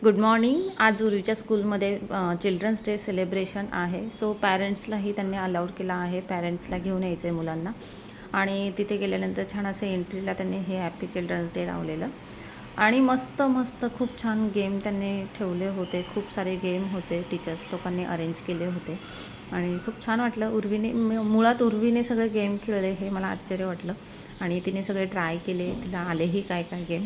Good morning. आज उर्वीच्या स्कूलमध्ये children's day celebration आहे. सो पॅरेंट्सलाही त्यांनी अलाउड केला आहे, पॅरेंट्सला घेऊन यायचं आहे मुलांना. आणि तिथे गेल्यानंतर छान असं एंट्रीला त्यांनी हे हॅपी चिल्ड्रन्स डे लावलेलं. आणि मस्त मस्त खूप छान गेम त्यांनी ठेवले होते. खूप सारे गेम होते, टीचर्स लोकांनी अरेंज केले होते आणि खूप छान वाटलं. उर्वीने मुळात उर्वीने सगळे गेम खेळले हे मला आश्चर्य वाटलं आणि तिने सगळे ट्राय केले, तिला आलेही काय काय गेम.